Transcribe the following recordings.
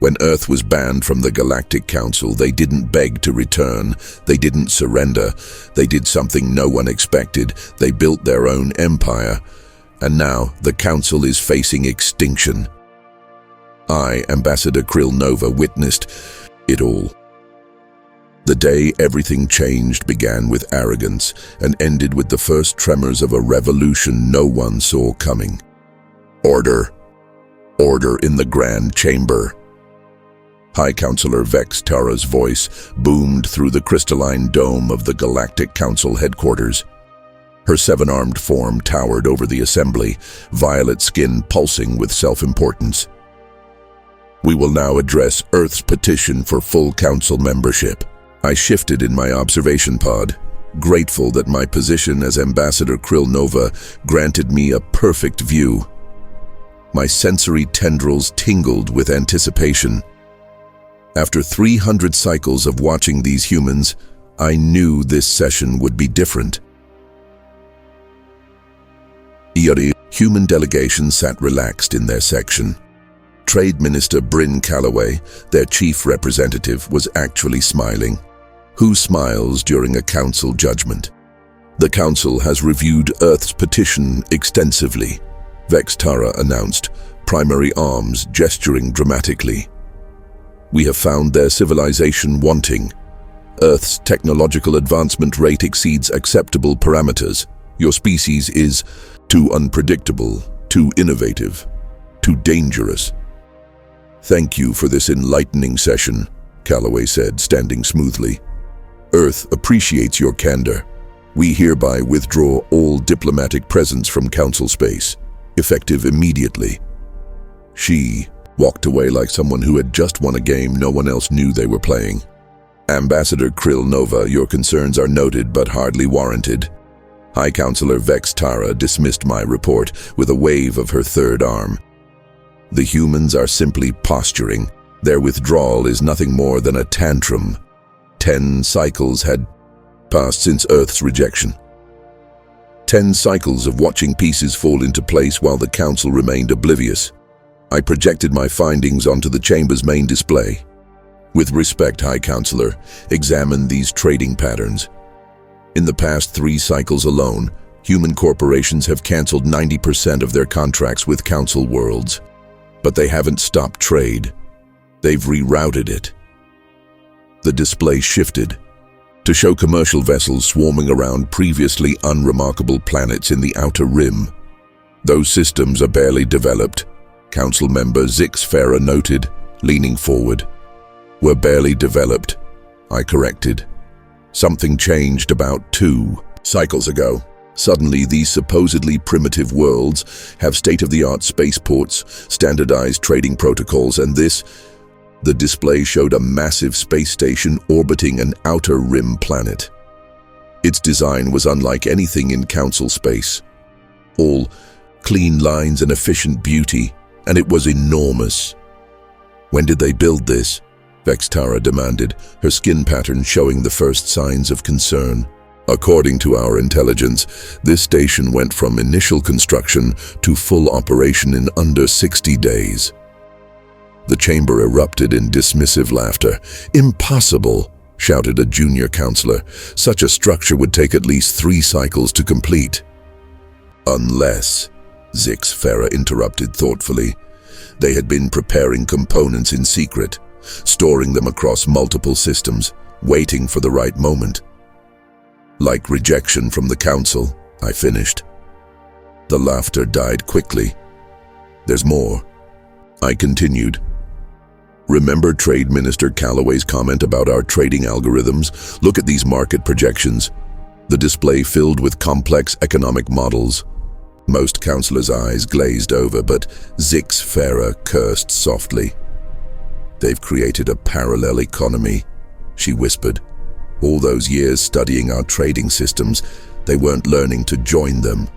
When Earth was banned from the Galactic Council, they didn't beg to return. They didn't surrender. They did something no one expected. They built their own empire. And now the Council is facing extinction. I, Ambassador Krill Nova, witnessed it all. The day everything changed began with arrogance and ended with the first tremors of a revolution no one saw coming. Order. Order in the Grand Chamber. High Counselor Vex Tara's voice boomed through the crystalline dome of the Galactic Council headquarters. Her seven-armed form towered over the assembly, violet skin pulsing with self-importance. We will now address Earth's petition for full Council membership. I shifted in my observation pod, grateful that my position as Ambassador Krill Nova granted me a perfect view. My sensory tendrils tingled with anticipation. After 300 cycles of watching these humans, I knew this session would be different. The human delegation sat relaxed in their section. Trade Minister Bryn Calloway, their chief representative, was actually smiling. Who smiles during a council judgment? The council has reviewed Earth's petition extensively, Vex Tara announced, primary arms gesturing dramatically. We have found their civilization wanting. Earth's technological advancement rate exceeds acceptable parameters. Your species is too unpredictable, too innovative, too dangerous. Thank you for this enlightening session, Calloway said, standing smoothly. Earth appreciates your candor. We hereby withdraw all diplomatic presence from Council space, effective immediately. She walked away like someone who had just won a game no one else knew they were playing. Ambassador Krill Nova, your concerns are noted but hardly warranted. High Counselor Vex Tara dismissed my report with a wave of her third arm. The humans are simply posturing. Their withdrawal is nothing more than a tantrum. 10 cycles had passed since Earth's rejection. 10 cycles of watching pieces fall into place while the Council remained oblivious. I projected my findings onto the Chamber's main display. With respect, High Counselor, examine these trading patterns. In the past 3 cycles alone, human corporations have cancelled 90% of their contracts with Council worlds. But they haven't stopped trade. They've rerouted it. The display shifted to show commercial vessels swarming around previously unremarkable planets in the outer rim. Those systems are barely developed, Council member Zix Farah noted, leaning forward. Were barely developed, I corrected. Something changed about 2 cycles ago. Suddenly, these supposedly primitive worlds have state-of-the-art spaceports, standardized trading protocols, and the display showed a massive space station orbiting an outer rim planet. Its design was unlike anything in Council space. All clean lines and efficient beauty, and it was enormous. When did they build this? Vex Tara demanded, her skin pattern showing the first signs of concern. According to our intelligence, this station went from initial construction to full operation in under 60 days. The chamber erupted in dismissive laughter. Impossible, shouted a junior counselor. Such a structure would take at least 3 cycles to complete. Unless, Zix Farah interrupted thoughtfully, they had been preparing components in secret, storing them across multiple systems, waiting for the right moment. Like rejection from the Council, I finished. The laughter died quickly. There's more. I continued. Remember Trade Minister Calloway's comment about our trading algorithms? Look at these market projections. The display filled with complex economic models. Most counselors' eyes glazed over, but Zix Farah cursed softly. They've created a parallel economy, she whispered. All those years studying our trading systems, they weren't learning to join them.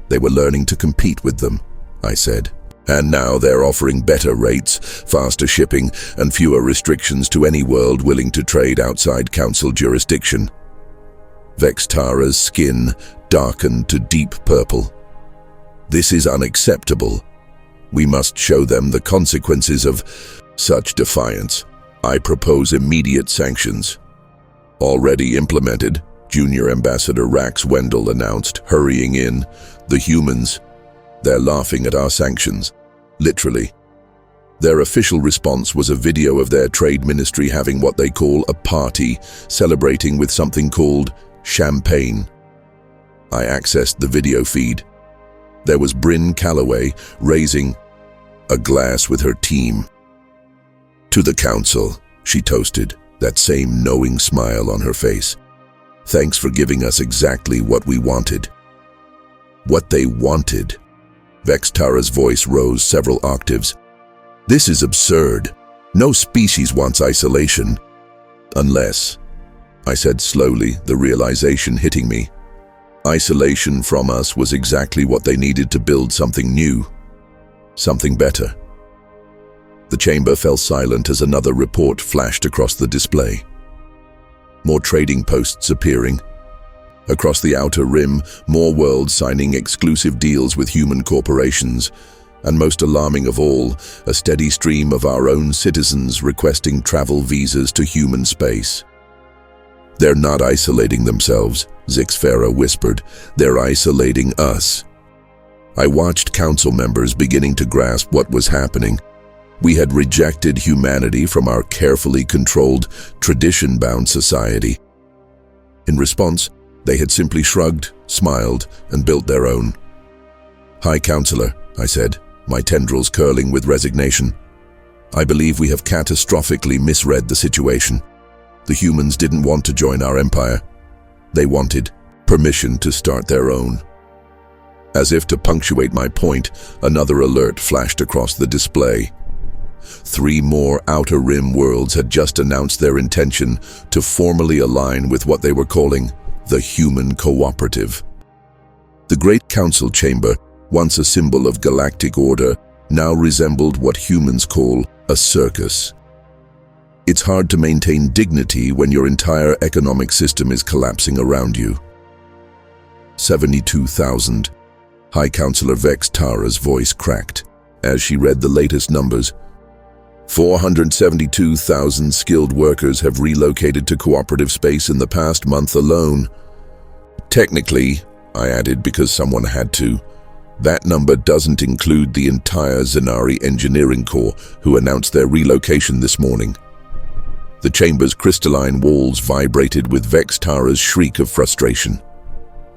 They were learning to compete with them, I said. And now they're offering better rates, faster shipping, and fewer restrictions to any world willing to trade outside Council jurisdiction. Vex Tara's skin darkened to deep purple. This is unacceptable. We must show them the consequences of Such defiance. I propose immediate sanctions. Already implemented, Junior Ambassador Rax Wendell announced, hurrying in. The humans, they're laughing at our sanctions. Literally. Their official response was a video of their trade ministry having what they call a party, celebrating with something called champagne. I accessed the video feed. There was Bryn Calloway raising a glass with her team. To the council, she toasted, that same knowing smile on her face. Thanks for giving us exactly what we wanted. What they wanted. Vextara's voice rose several octaves. This is absurd. No species wants isolation. Unless, I said slowly, the realization hitting me. Isolation from us was exactly what they needed to build something new. Something better. The chamber fell silent as another report flashed across the display. More trading posts appearing. Across the outer rim, more worlds signing exclusive deals with human corporations. And most alarming of all, a steady stream of our own citizens requesting travel visas to human space. They're not isolating themselves, Zixfera whispered. They're isolating us. I watched council members beginning to grasp what was happening. We had rejected humanity from our carefully controlled, tradition-bound society. In response, they had simply shrugged, smiled, and built their own. High Counselor, I said, my tendrils curling with resignation. I believe we have catastrophically misread the situation. The humans didn't want to join our empire. They wanted permission to start their own. As if to punctuate my point, another alert flashed across the display. 3 more Outer Rim worlds had just announced their intention to formally align with what they were calling the Human Cooperative. The Great Council Chamber, once a symbol of galactic order, now resembled what humans call a circus. It's hard to maintain dignity when your entire economic system is collapsing around you. 72,000. High Counselor Vextara's voice cracked as she read the latest numbers. 472,000 skilled workers have relocated to cooperative space in the past month alone. Technically, I added because someone had to, that number doesn't include the entire Zenari Engineering Corps who announced their relocation this morning. The chamber's crystalline walls vibrated with Vextara's shriek of frustration.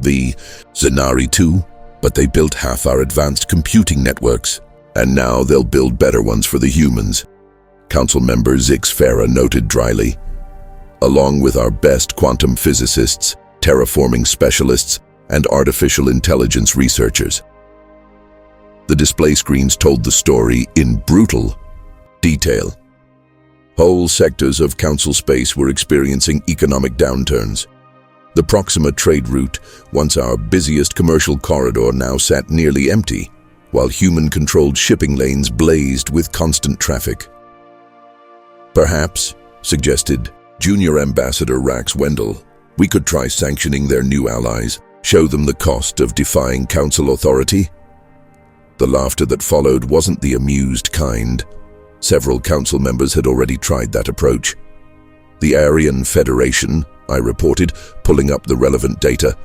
The Zenari too, but they built half our advanced computing networks, and now they'll build better ones for the humans. Council member Zixfera noted dryly. Along with our best quantum physicists, terraforming specialists, and artificial intelligence researchers. The display screens told the story in brutal detail. Whole sectors of council space were experiencing economic downturns. The Proxima trade route, once our busiest commercial corridor, now sat nearly empty, while human-controlled shipping lanes blazed with constant traffic. Perhaps, suggested Junior Ambassador Rax Wendell, we could try sanctioning their new allies, show them the cost of defying council authority. The laughter that followed wasn't the amused kind. Several council members had already tried that approach. The Aryan Federation, I reported, pulling up the relevant data,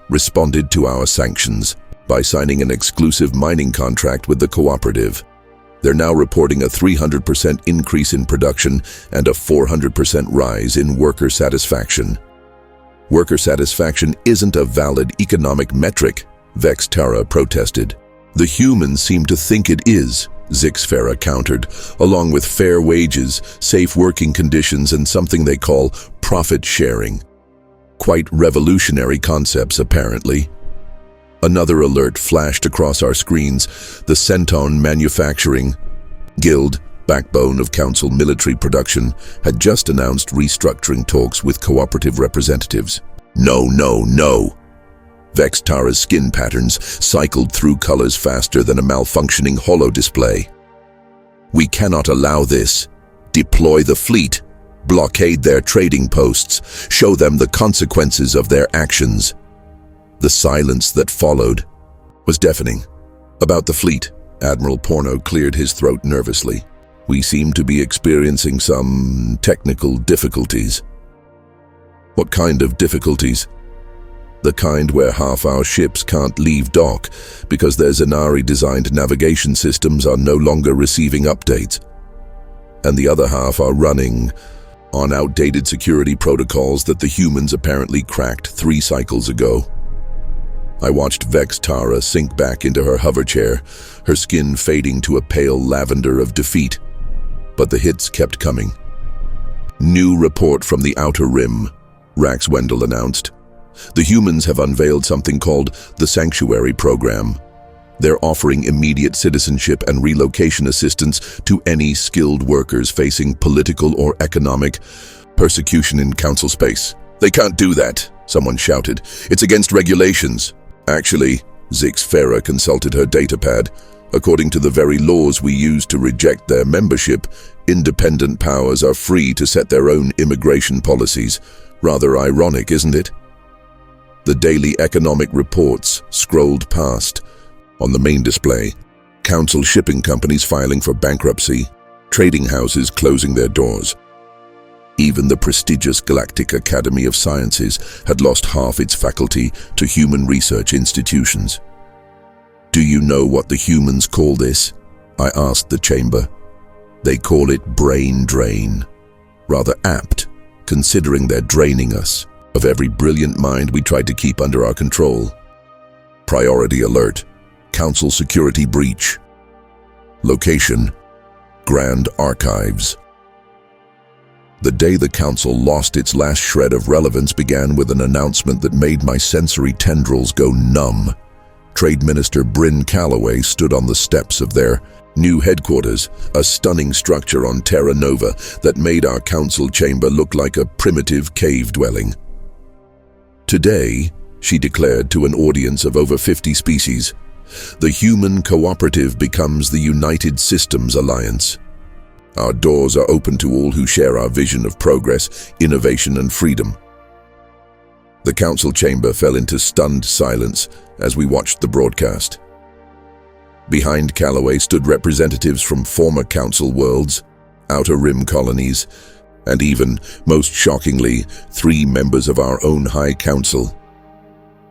responded to our sanctions by signing an exclusive mining contract with the cooperative. They're now reporting a 300% increase in production and a 400% rise in worker satisfaction. Worker satisfaction isn't a valid economic metric, Vextara protested. The humans seem to think it is, Zixfera countered, along with fair wages, safe working conditions, and something they call profit sharing. Quite revolutionary concepts, apparently. Another alert flashed across our screens. The Centon Manufacturing Guild, backbone of council military production, had just announced restructuring talks with cooperative representatives. No, no, no! Vextara's skin patterns cycled through colors faster than a malfunctioning holo display. We cannot allow this. Deploy the fleet. Blockade their trading posts. Show them the consequences of their actions. The silence that followed was deafening. About the fleet, Admiral Porno cleared his throat nervously. We seem to be experiencing some technical difficulties. What kind of difficulties? The kind where half our ships can't leave dock because their Zanari-designed navigation systems are no longer receiving updates, and the other half are running on outdated security protocols that the humans apparently cracked 3 cycles ago. I watched Vex Tara sink back into her hover chair, her skin fading to a pale lavender of defeat, but the hits kept coming. "New report from the Outer Rim," Rax Wendell announced. "The humans have unveiled something called the Sanctuary Program. They're offering immediate citizenship and relocation assistance to any skilled workers facing political or economic persecution in Council space." "They can't do that," someone shouted. "It's against regulations." "Actually," Zix Farah consulted her datapad, "according to the very laws we use to reject their membership, independent powers are free to set their own immigration policies. Rather ironic, isn't it?" The daily economic reports scrolled past. On the main display, Council shipping companies filing for bankruptcy, trading houses closing their doors. Even the prestigious Galactic Academy of Sciences had lost half its faculty to human research institutions. "Do you know what the humans call this?" I asked the chamber. "They call it brain drain. Rather apt, considering they're draining us of every brilliant mind we tried to keep under our control. Priority alert. Council security breach. Location: Grand Archives." The day the Council lost its last shred of relevance began with an announcement that made my sensory tendrils go numb. Trade Minister Bryn Calloway stood on the steps of their new headquarters, a stunning structure on Terra Nova that made our Council chamber look like a primitive cave dwelling. "Today," she declared to an audience of over 50 species, "the human cooperative becomes the United Systems Alliance. Our doors are open to all who share our vision of progress, innovation, and freedom." The Council chamber fell into stunned silence as we watched the broadcast. Behind Calloway stood representatives from former Council worlds, Outer Rim colonies, and even, most shockingly, 3 members of our own High Council.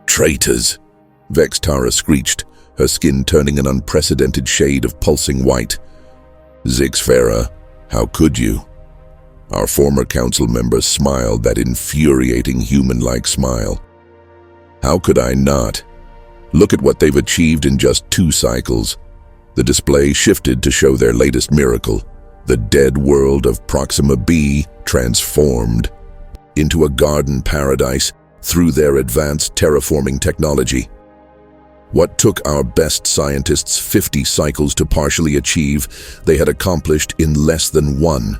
"Traitors!" Vex Tara screeched, her skin turning an unprecedented shade of pulsing white. "Zix Farah, how could you?" Our former Council member smiled that infuriating human-like smile. "How could I not? Look at what they've achieved in just 2 cycles." The display shifted to show their latest miracle. The dead world of Proxima B transformed into a garden paradise through their advanced terraforming technology. What took our best scientists 50 cycles to partially achieve, they had accomplished in less than 1.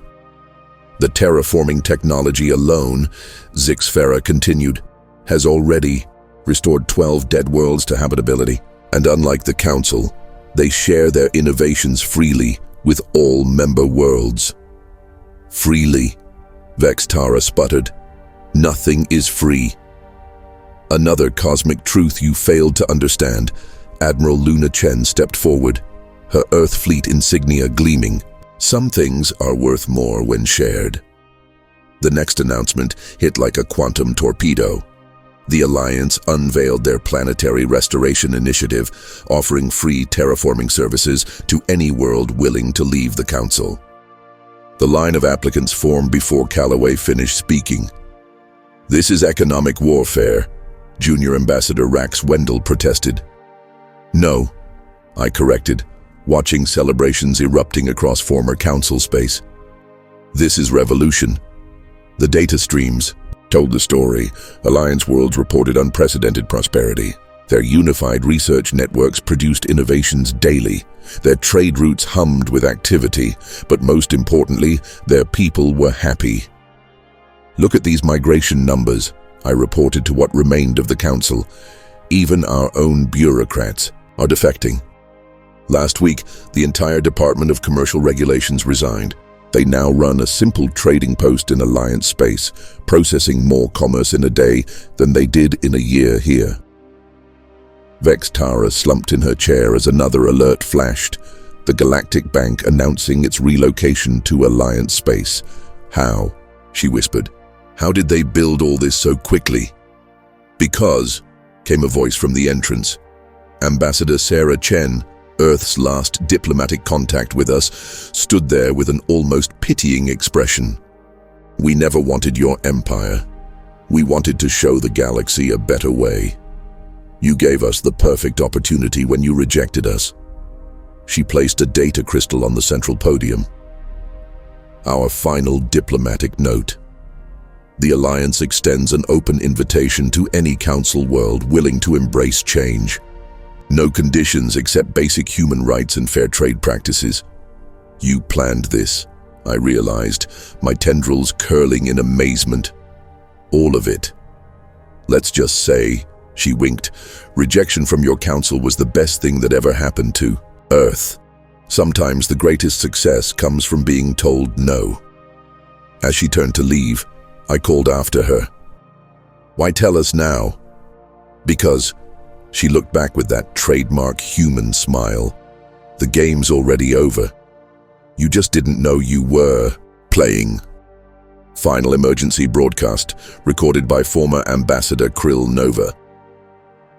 The terraforming technology alone, Zix Farah continued, has already restored 12 dead worlds to habitability. And unlike the Council, they share their innovations freely with all member worlds. "Freely," Vex Tara sputtered. "Nothing is free." "Another cosmic truth you failed to understand." Admiral Luna Chen stepped forward, her Earth fleet insignia gleaming. "Some things are worth more when shared." The next announcement hit like a quantum torpedo. The Alliance unveiled their planetary restoration initiative, offering free terraforming services to any world willing to leave the Council. The line of applicants formed before Calloway finished speaking. "This is economic warfare," Junior Ambassador Rax Wendell protested. "No," I corrected, watching celebrations erupting across former Council space. "This is revolution." The data streams told the story. Alliance worlds reported unprecedented prosperity. Their unified research networks produced innovations daily. Their trade routes hummed with activity, but most importantly, their people were happy. "Look at these migration numbers," I reported to what remained of the Council. "Even our own bureaucrats are defecting." Last week, the entire Department of Commercial Regulations resigned. They now run a simple trading post in Alliance space, processing more commerce in a day than they did in a year here. Vex Tara slumped in her chair as another alert flashed. the Galactic Bank announcing its relocation to Alliance space. "How?" she whispered. "How did they build all this so quickly?" "Because," came a voice from the entrance. Ambassador Sarah Chen, Earth's last diplomatic contact with us, stood there with an almost pitying expression. "We never wanted your empire. We wanted to show the galaxy a better way. You gave us the perfect opportunity when you rejected us." She placed a data crystal on the central podium. "Our final diplomatic note. The Alliance extends an open invitation to any Council world willing to embrace change. No conditions except basic human rights and fair trade practices." "You planned this," I realized, my tendrils curling in amazement. "All of it. Let's just say," she winked, "rejection from your council was the best thing that ever happened to Earth. Sometimes the greatest success comes from being told no." As she turned to leave, I called after her. "Why tell us now?" "Because," she looked back with that trademark human smile, "the game's already over. You just didn't know you were playing." Final emergency broadcast, recorded by former Ambassador Krill Nova.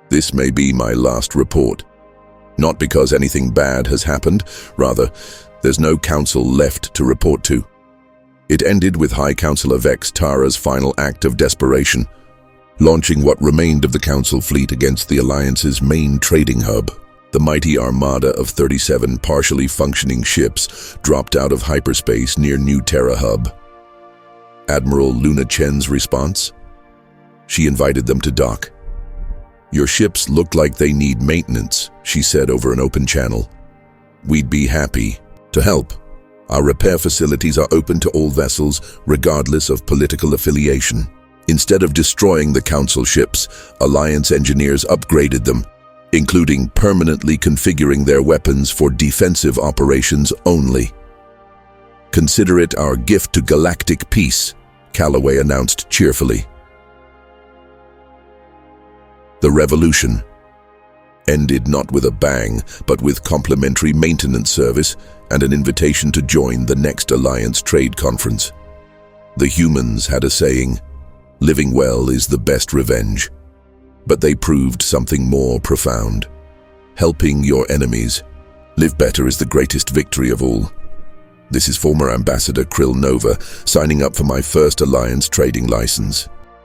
"This may be my last report. Not because anything bad has happened, rather, there's no council left to report to." It ended with High Councilor Vex Tara's final act of desperation, launching what remained of the Council fleet against the Alliance's main trading hub. The mighty armada of 37 partially functioning ships dropped out of hyperspace near New Terra Hub. Admiral Luna Chen's response? She invited them to dock. "Your ships look like they need maintenance," she said over an open channel. "We'd be happy to help. Our repair facilities are open to all vessels, regardless of political affiliation." Instead of destroying the Council ships, Alliance engineers upgraded them, including permanently configuring their weapons for defensive operations only. "Consider it our gift to galactic peace," Calloway announced cheerfully. The revolution ended not with a bang, but with complimentary maintenance service and an invitation to join the next Alliance Trade Conference. The humans had a saying, "Living well is the best revenge." But they proved something more profound. Helping your enemies live better is the greatest victory of all. This is former Ambassador Krill Nova, signing up for my first Alliance trading license.